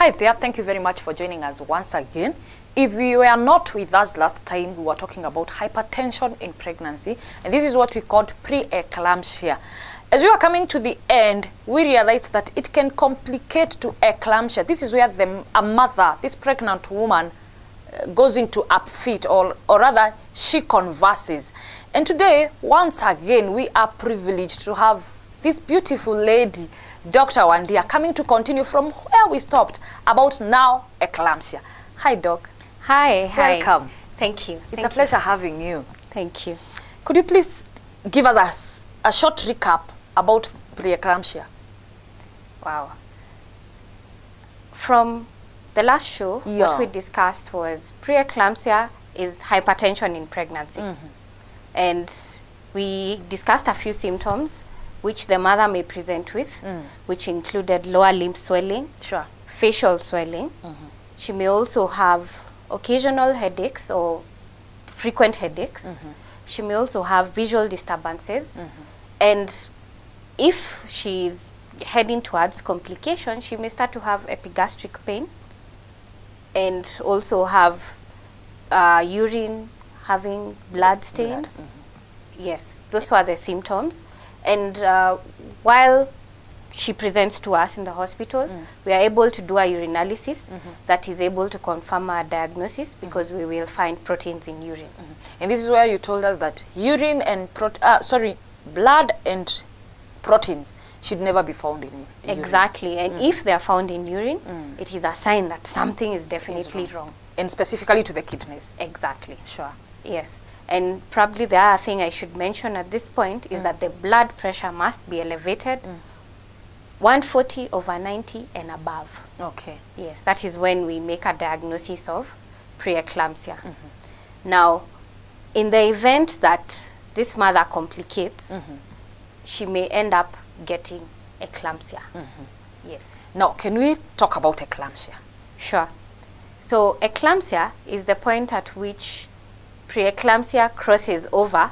Hi there, thank you very much for joining us once again. If you were not with us last time, we were talking about hypertension in pregnancy, and this is what we called pre-eclampsia. As we were coming to the end, we realized that it can complicate to eclampsia. This is where a mother, this pregnant woman, goes into upfit, or rather she converses. And today, once again, we are privileged to have this beautiful lady, Dr. Wandia, coming to continue from where we stopped about now eclampsia. Hi, Doc. Hi. Welcome. Thank you. It's a pleasure having you. Thank you. Could you please give us a short recap about preeclampsia? Wow. From the last show, what we discussed was preeclampsia is hypertension in pregnancy. And we discussed a few symptoms which the mother may present with, which included lower limb swelling, facial swelling. She may also have occasional headaches or frequent headaches. She may also have visual disturbances. And if she's heading towards complication, she may start to have epigastric pain and also have urine, having blood stains. Yes, those were the symptoms. And while she presents to us in the hospital, we are able to do a urinalysis that is able to confirm our diagnosis, because we will find proteins in urine. And this is where you told us that urine and blood and proteins should never be found in urine. Exactly. And if they are found in urine, it is a sign that something is definitely wrong. And specifically to the kidneys. Exactly. Yes. And probably the other thing I should mention at this point is that the blood pressure must be elevated 140/90 and above. Okay. Yes, that is when we make a diagnosis of preeclampsia. Now, in the event that this mother complicates, she may end up getting eclampsia. Yes. Now, can we talk about eclampsia? Sure. So eclampsia is the point at which preeclampsia crosses over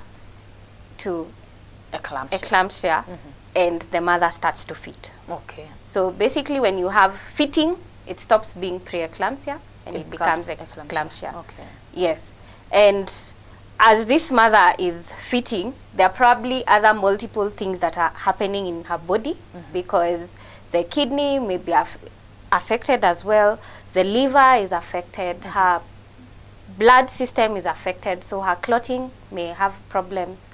to eclampsia, and the mother starts to fit. Okay. So basically, when you have fitting, it stops being preeclampsia and it becomes eclampsia. Okay. Yes. And as this mother is fitting, there are probably other multiple things that are happening in her body, because the kidney may be affected as well, the liver is affected, her blood system is affected, so her clotting may have problems,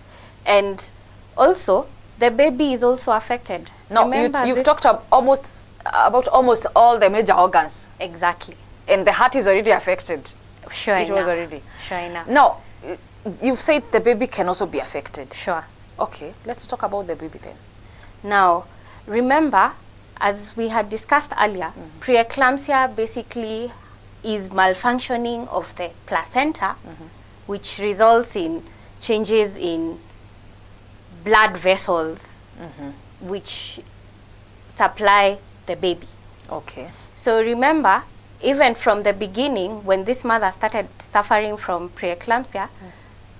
and also the baby is also affected. Now, you've talked about almost all the major organs. Exactly. And the heart is already affected. Sure enough. It was already. Sure enough. Now, you've said the baby can also be affected. Sure. Okay, let's talk about the baby then. Now, remember, as we had discussed earlier, preeclampsia basically is malfunctioning of the placenta, which results in changes in blood vessels, which supply the baby. Okay. So remember, even from the beginning, when this mother started suffering from preeclampsia,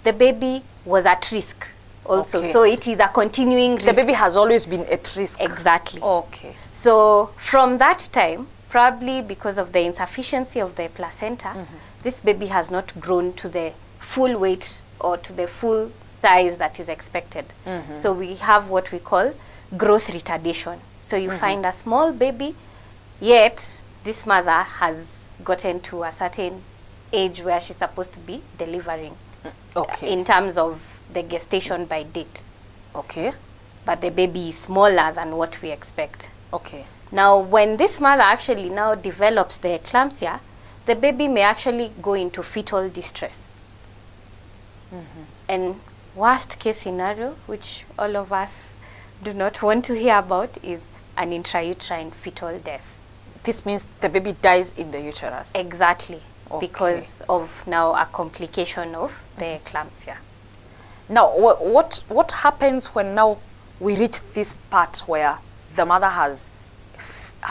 the baby was at risk also. Okay. So it is a continuing risk. The baby has always been at risk. Exactly. Okay. So from that time, probably because of the insufficiency of the placenta, this baby has not grown to the full weight or to the full size that is expected. So we have what we call growth retardation. So you find a small baby, yet this mother has gotten to a certain age where she's supposed to be delivering. Okay. In terms of the gestation by date. Okay. But the baby is smaller than what we expect. Okay. Now, when this mother actually now develops the eclampsia, the baby may actually go into fetal distress. And worst case scenario, which all of us do not want to hear about, is an intrauterine fetal death. This means the baby dies in the uterus. Exactly. Okay. Because of now a complication of the eclampsia. Now, what happens when now we reach this part where the mother has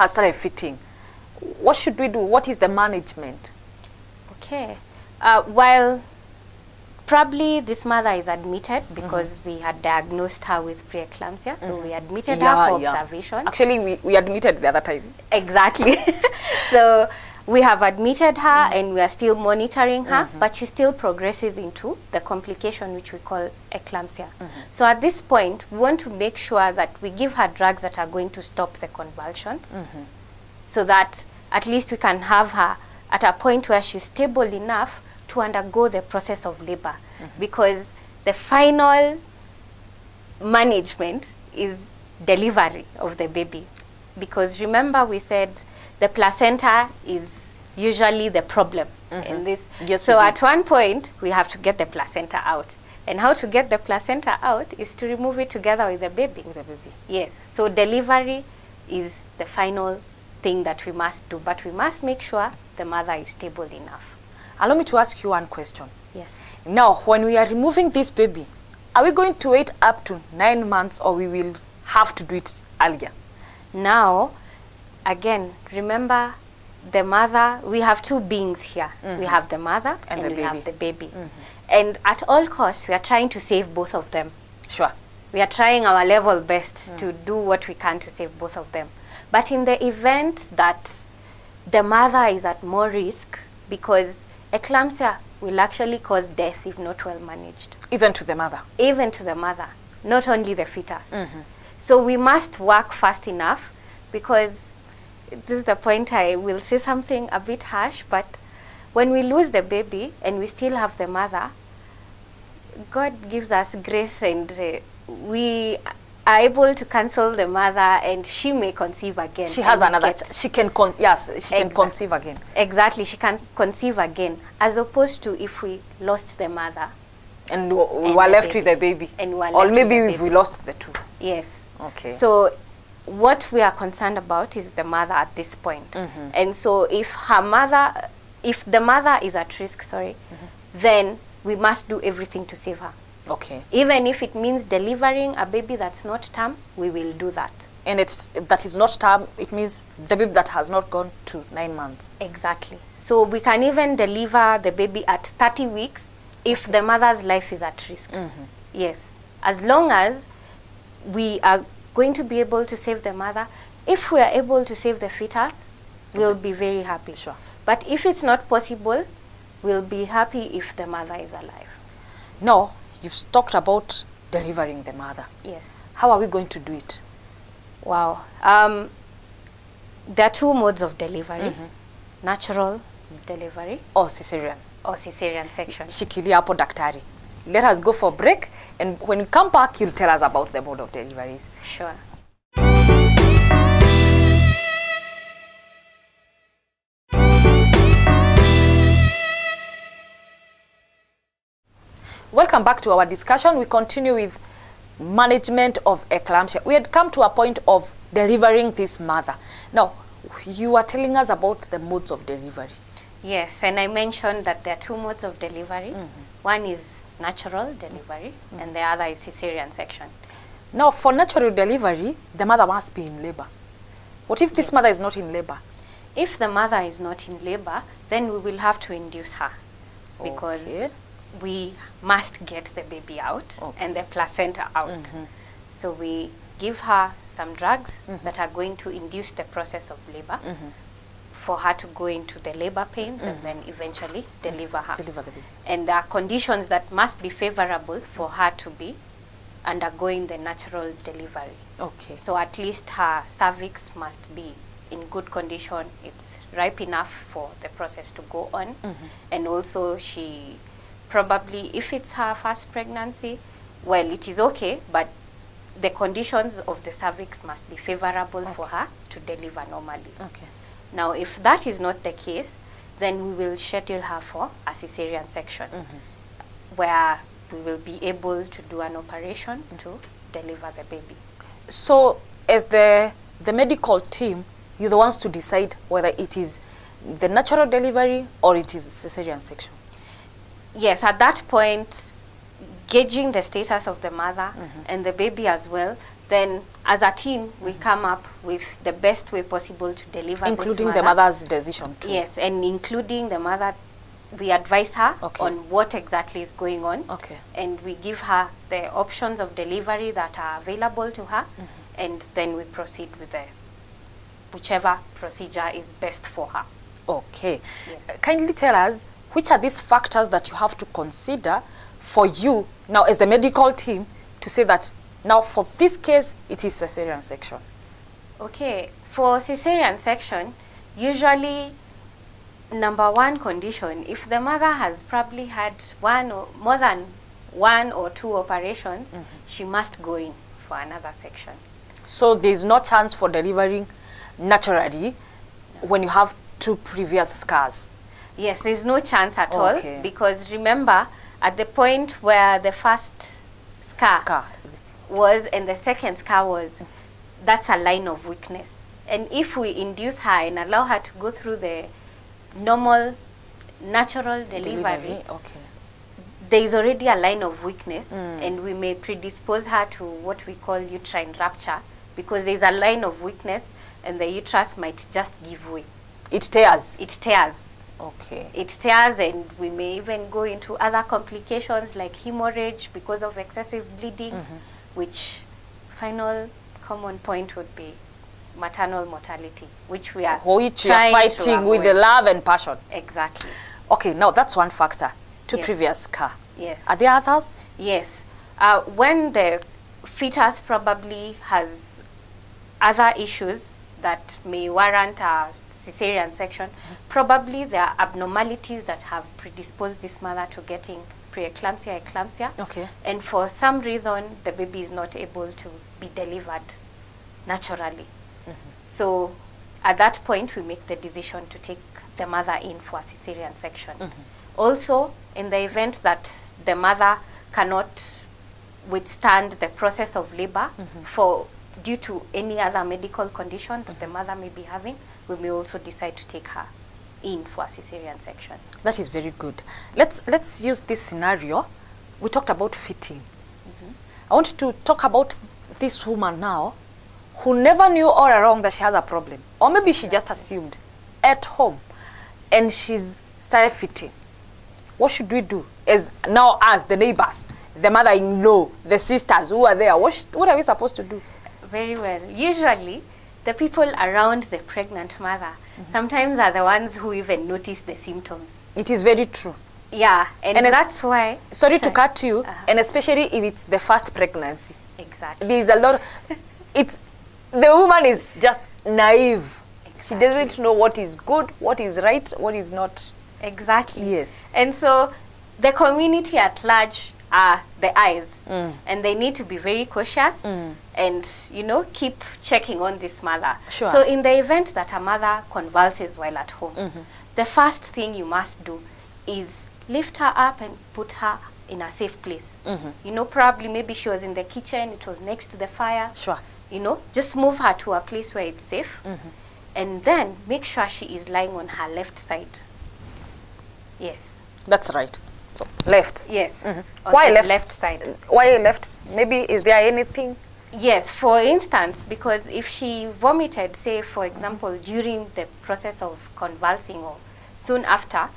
started fitting? What should we do? What is the management? Okay. While probably this mother is admitted because we had diagnosed her with preeclampsia, so we admitted her for observation. Actually, we admitted the other time. Exactly. So we have admitted her and we are still monitoring her, but she still progresses into the complication which we call eclampsia. So at this point, we want to make sure that we give her drugs that are going to stop the convulsions, so that at least we can have her at a point where she's stable enough to undergo the process of labor, because the final management is delivery of the baby. Because remember, we said the placenta is usually the problem in this. Yes, so at one point, we have to get the placenta out. And how to get the placenta out is to remove it together with the baby. Yes. So delivery is the final thing that we must do, but we must make sure the mother is stable enough. Allow me to ask you one question. Yes. Now, when we are removing this baby, are we going to wait up to 9 months, or we will have to do it earlier? Now, again, remember the mother, we have two beings here. We have the mother and we have the baby. And at all costs, we are trying to save both of them. Sure. We are trying our level best to do what we can to save both of them. But in the event that the mother is at more risk, because eclampsia will actually cause death if not well managed. Even to the mother? Even to the mother, not only the fetus. So we must work fast enough, because this is the point I will say something a bit harsh, but when we lose the baby and we still have the mother, God gives us grace, and we are able to cancel the mother, and she may conceive again. She has another, she can conceive again. Exactly, she can conceive again, as opposed to if we lost the mother. And we were left with the baby. And we or maybe if we lost the two. Yes. Okay. So what we are concerned about is the mother at this point. And so if the mother is at risk, then we must do everything to save her. Okay. Even if it means delivering a baby that's not term, we will do that. And that is not term, it means the baby that has not gone to 9 months. Exactly. So we can even deliver the baby at 30 weeks if the mother's life is at risk. Yes. As long as we are going to be able to save the mother. If we are able to save the fetus, we'll be very happy. Sure. But if it's not possible, we'll be happy if the mother is alive. No, you've talked about delivering the mother. Yes. How are we going to do it? Wow. There are two modes of delivery. Natural delivery. Or cesarean. Or cesarean section. Shikilia hapo daktari. Let us go for a break, and when we come back, you'll tell us about the mode of deliveries. Sure. Welcome back to our discussion. We continue with management of eclampsia. We had come to a point of delivering this mother. Now, you are telling us about the modes of delivery. Yes, and I mentioned that there are two modes of delivery. One is natural delivery, and the other is cesarean section. Now, for natural delivery, the mother must be in labor. What if this mother is not in labor? If the mother is not in labor, then we will have to induce her, because we must get the baby out and the placenta out. So we give her some drugs that are going to induce the process of labor for her to go into the labor pains and then eventually deliver her. Deliver the baby. And there are conditions that must be favorable for her to be undergoing the natural delivery. Okay. So at least her cervix must be in good condition. It's ripe enough for the process to go on. And also she probably, if it's her first pregnancy, well, it is okay, but the conditions of the cervix must be favorable for her to deliver normally. Okay. Now, if that is not the case, then we will schedule her for a cesarean section, where we will be able to do an operation to deliver the baby. So, as the medical team, you're the ones to decide whether it is the natural delivery or it is cesarean section. Yes, at that point, gauging the status of the mother and the baby as well, then as a team, we come up with the best way possible to deliver including this the mother's decision too. Yes, and including the mother we advise her Okay. on what exactly is going on. Okay. And we give her the options of delivery that are available to her. And then we proceed with whichever procedure is best for her. Okay. Yes. Kindly tell us, which are these factors that you have to consider for you now as the medical team to say that now for this case it is cesarean section? Okay, for cesarean section, usually number one condition, if the mother has probably had more than one or two operations, she must go in for another section. So there's no chance for delivering naturally when you have two previous scars? Yes, there's no chance at Okay. all, because remember, at the point where the first scar was and the second scar was, that's a line of weakness. And if we induce her and allow her to go through the normal, natural delivery, okay, there is already a line of weakness, and we may predispose her to what we call uterine rupture, because there is a line of weakness and the uterus might just give way. It tears? It tears. Okay. It tears, and we may even go into other complications like hemorrhage because of excessive bleeding, which final common point would be maternal mortality, which we are fighting with the love and passion. Exactly. Okay, now that's one factor. Two Yes. previous scar. Yes. Are there others? Yes. When the fetus probably has other issues that may warrant a cesarean section, probably there are abnormalities that have predisposed this mother to getting preeclampsia, eclampsia. Okay. And for some reason, the baby is not able to be delivered naturally. So at that point, we make the decision to take the mother in for a cesarean section. Also, in the event that the mother cannot withstand the process of labor due to any other medical condition that the mother may be having, we may also decide to take her in for a cesarean section. That is very good. Let's use this scenario. We talked about fitting. I want to talk about this woman now who never knew all along that she has a problem. Or maybe she just assumed at home and she's started fitting. What should we do as the neighbors, the mother-in-law, the sisters who are there? What are we supposed to do? Very well. Usually, the people around the pregnant mother sometimes are the ones who even notice the symptoms. It is very true. Yeah, and that's why... Sorry to cut you, and especially if it's the first pregnancy. Exactly. There's a lot... The woman is just naive. Exactly. She doesn't know what is good, what is right, what is not. Exactly. Yes. And so the community at large are the eyes, and they need to be very cautious and, keep checking on this mother. Sure. So in the event that a mother convulses while at home, the first thing you must do is lift her up and put her in a safe place. Probably maybe she was in the kitchen, it was next to the fire. Sure. Just move her to a place where it's safe, and then make sure she is lying on her left side. Yes. That's right. So, left. Yes. Why left? Left side. Why left? Maybe, is there anything? Yes, for instance, because if she vomited, say, for example, during the process of convulsing or soon after,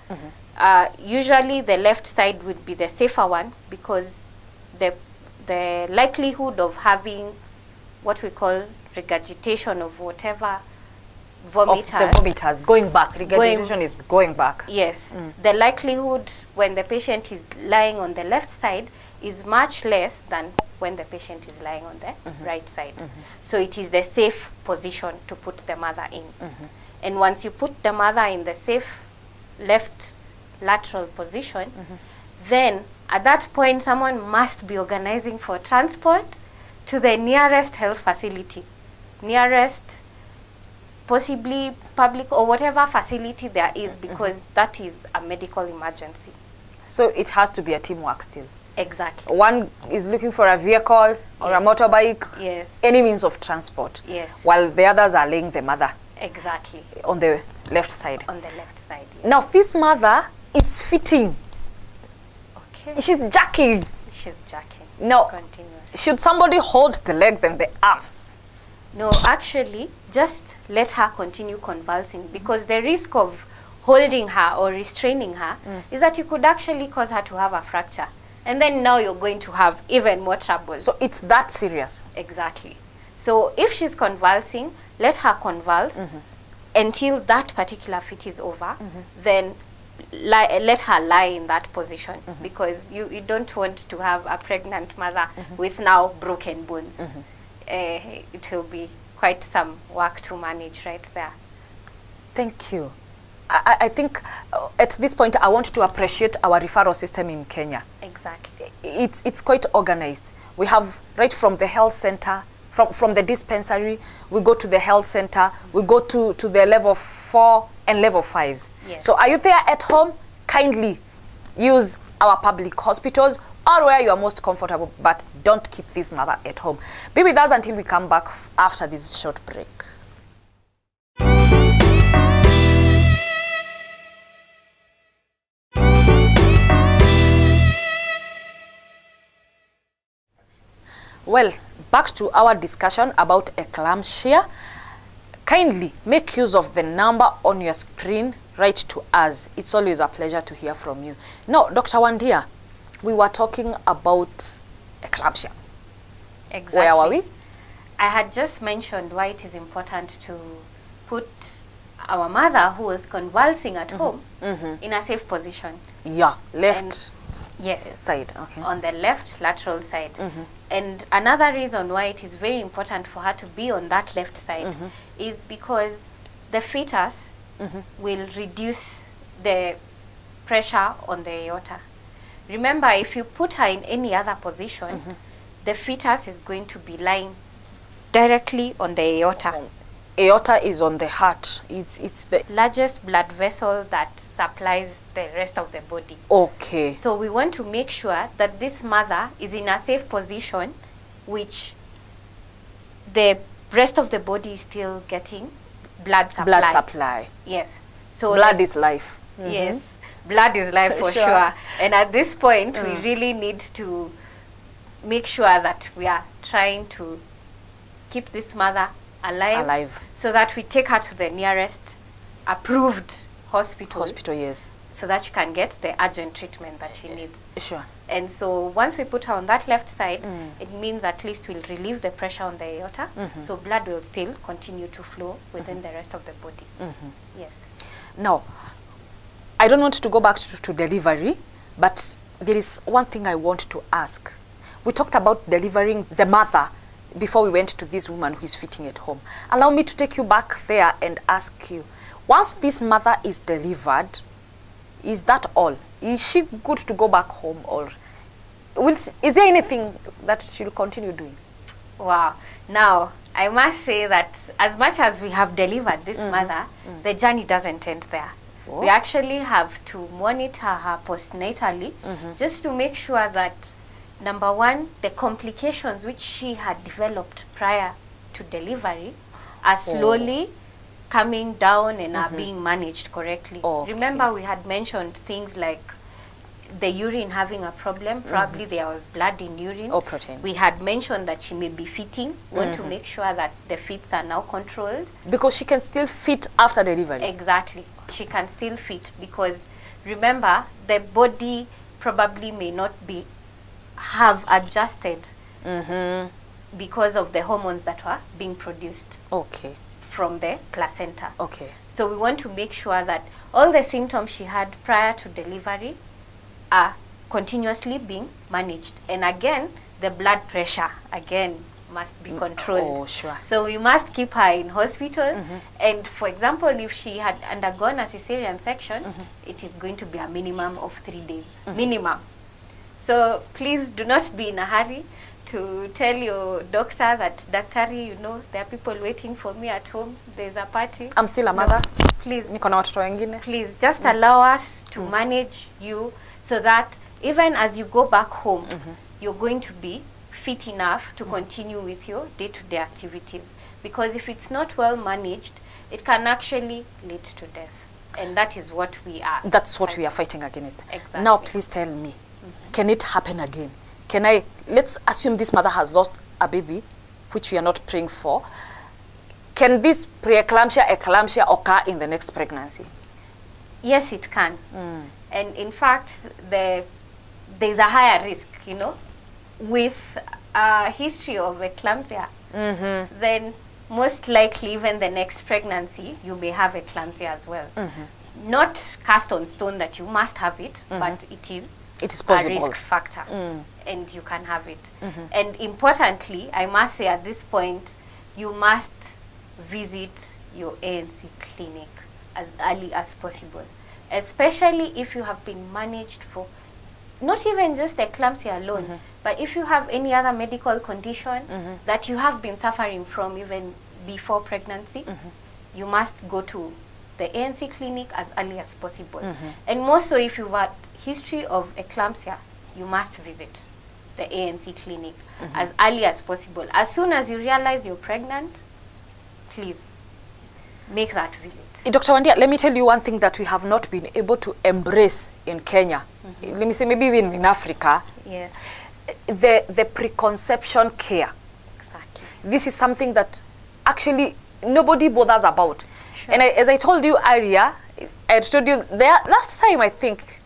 usually the left side would be the safer one, because the likelihood of having what we call regurgitation of whatever vomiters. Of the vomiters, going back. Regurgitation is going back. Yes. The likelihood when the patient is lying on the left side is much less than when the patient is lying on the right side. So it is the safe position to put the mother in. And once you put the mother in the safe left lateral position, then at that point someone must be organizing for transport to the nearest health facility, nearest possibly public or whatever facility there is, because that is a medical emergency. So it has to be a teamwork still. Exactly. One is looking for a vehicle or a motorbike, Yes. any means of transport, Yes. while the others are laying the mother Exactly. on the left side. On the left side. Yes. Now this mother is fitting. Okay. She's jacking. She's jacking. Now, Continuously. should somebody hold the legs and the arms? No, actually, just let her continue convulsing, because the risk of holding her or restraining her, is that you could actually cause her to have a fracture. And then now you're going to have even more trouble. So it's that serious? Exactly. So if she's convulsing, let her convulse until that particular fit is over. Then let her lie in that position, because you don't want to have a pregnant mother with now broken bones. It will be quite some work to manage right there. Thank you. I think at this point I want to appreciate our referral system in Kenya. Exactly. It's quite organized. We have right from the health center, from the dispensary, we go to the health center, we go to the level 4 and level 5s. Yes. So are you there at home? Kindly use our public hospitals or where you are most comfortable, but don't keep this mother at home. Be with us until we come back after this short break. Well, back to our discussion about eclampsia. Kindly make use of the number on your screen. Write to us. It's always a pleasure to hear from you. Now, Dr. Wandia, we were talking about eclampsia. Exactly. Where were we? I had just mentioned why it is important to put our mother who was convulsing at home in a safe position. Yeah, left yes, side. Okay. On the left lateral side. And another reason why it is very important for her to be on that left side is because the fetus will reduce the pressure on the aorta. Remember, if you put her in any other position, the fetus is going to be lying directly on the aorta. Aorta is on the heart. It's the largest blood vessel that supplies the rest of the body. Okay. So we want to make sure that this mother is in a safe position, which the rest of the body is still getting blood supply. Blood supply. Yes. So blood is life. Yes. Blood is life for sure. And at this point, we really need to make sure that we are trying to keep this mother alive, so that we take her to the nearest approved hospital, yes, so that she can get the urgent treatment that she needs. Sure. And so once we put her on that left side, it means at least we'll relieve the pressure on the aorta, so blood will still continue to flow within the rest of the body. Yes. Now, I don't want to go back to delivery, but there is one thing I want to ask. We talked about delivering the mother before we went to this woman who is fitting at home. Allow me to take you back there and ask you, once this mother is delivered, is that all? Is she good to go back home, or is there anything that she'll continue doing? Wow. Now, I must say that as much as we have delivered this mother, the journey doesn't end there. Oh. We actually have to monitor her postnatally just to make sure that, number one, the complications which she had developed prior to delivery are slowly coming down and are being managed correctly. Okay. Remember, we had mentioned things like the urine having a problem. Probably there was blood in urine. Or protein. We had mentioned that she may be fitting. We want to make sure that the fits are now controlled. Because she can still fit after delivery. Exactly. She can still fit, because remember, the body probably may not have adjusted because of the hormones that were being produced from the placenta. Okay. So we want to make sure that all the symptoms she had prior to delivery are continuously being managed. And again, the blood pressure must be controlled. Oh, sure. So we must keep her in hospital. And for example, if she had undergone a cesarean section, it is going to be a minimum of 3 days. Minimum. So please do not be in a hurry to tell your doctor that, Daktari, you know, there are people waiting for me at home. There's a party. I'm still a mother. Please. Niko na watoto wengine. Please, just allow us to manage you, so that even as you go back home, you're going to be fit enough to continue with your day-to-day activities. Because if it's not well managed, it can actually lead to death. And that is what we are. That's what we are fighting against. Exactly. Now, please tell me, can it happen again? Let's assume this mother has lost a baby, which we are not praying for. Can this preeclampsia, eclampsia occur in the next pregnancy? Yes, it can. And in fact, there's a higher risk, you know, with a history of eclampsia. Then most likely even the next pregnancy, you may have eclampsia as well. Not cast on stone that you must have it, but it is possible. A risk factor, and you can have it. And importantly, I must say at this point, you must visit your ANC clinic as early as possible, especially if you have been managed for not even just eclampsia alone, but if you have any other medical condition that you have been suffering from even before pregnancy, you must go to the ANC clinic as early as possible. And more so if you've had history of eclampsia, you must visit the ANC clinic as early as possible. As soon as you realize you're pregnant, please make that visit. Dr. Wandia, let me tell you one thing that we have not been able to embrace in Kenya. Let me say maybe even in Africa. Yes. The preconception care. Exactly. This is something that actually nobody bothers about. Sure. And as I told you earlier, I told you there last time, I think,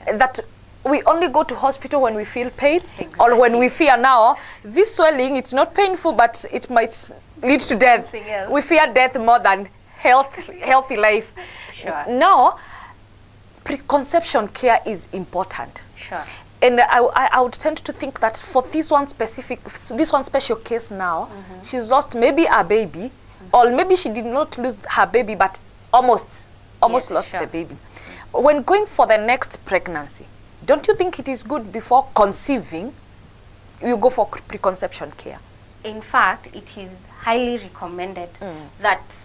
that we only go to hospital when we feel pain, or when we fear. Now this swelling, it's not painful, but it might lead to death. We fear death more than healthy life. Sure. Now preconception care is important. Sure. And I would tend to think that for this one special case now, she's lost maybe a baby, or maybe she did not lose her baby, but almost lost the baby. When going for the next pregnancy, don't you think it is good before conceiving, you go for preconception care? In fact, it is highly recommended that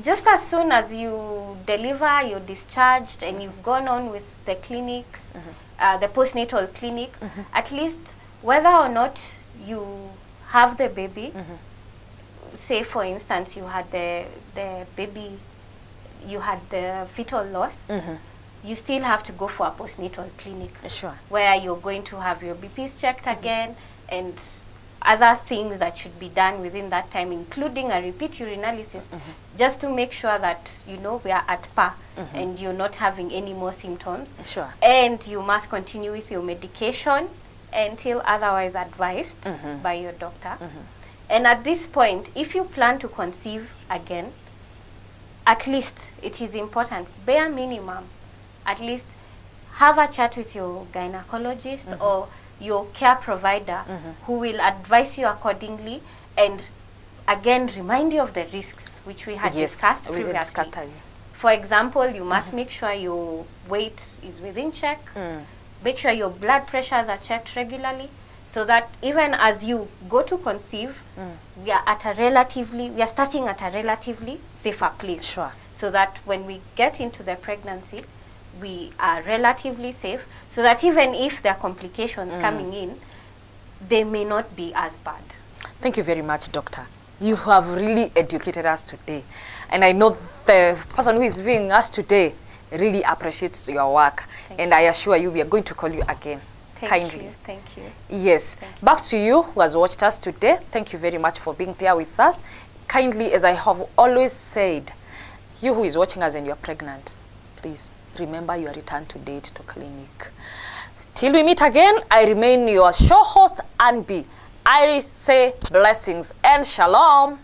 just as soon as you deliver, you're discharged, and you've gone on with the clinics, the postnatal clinic, at least whether or not you have the baby, say for instance you had the baby, you had the fetal loss, you still have to go for a postnatal clinic. Sure. Where you're going to have your BPs checked again, and other things that should be done within that time, including a repeat urinalysis, just to make sure that, you know, we are at par and you're not having any more symptoms. Sure. And you must continue with your medication until otherwise advised by your doctor. And at this point, if you plan to conceive again, at least it is important, bare minimum, at least have a chat with your gynecologist or your care provider who will advise you accordingly, and again remind you of the risks which we had discussed previously. For example, you must make sure your weight is within check, make sure your blood pressures are checked regularly, so that even as you go to conceive, we are starting at a relatively safer place. Sure. So that when we get into the pregnancy, we are relatively safe, so that even if there are complications coming in, they may not be as bad. Thank you very much, Doctor. You have really educated us today. And I know the person who is viewing us today really appreciates your work. And I assure you, we are going to call you again. Kindly. Thank you. Yes. Thank you. Back to you who has watched us today. Thank you very much for being there with us. Kindly, as I have always said, you who is watching us and you're pregnant, please remember your return to date to clinic. Till we meet again, I remain your show host, Anbi. I say blessings and shalom.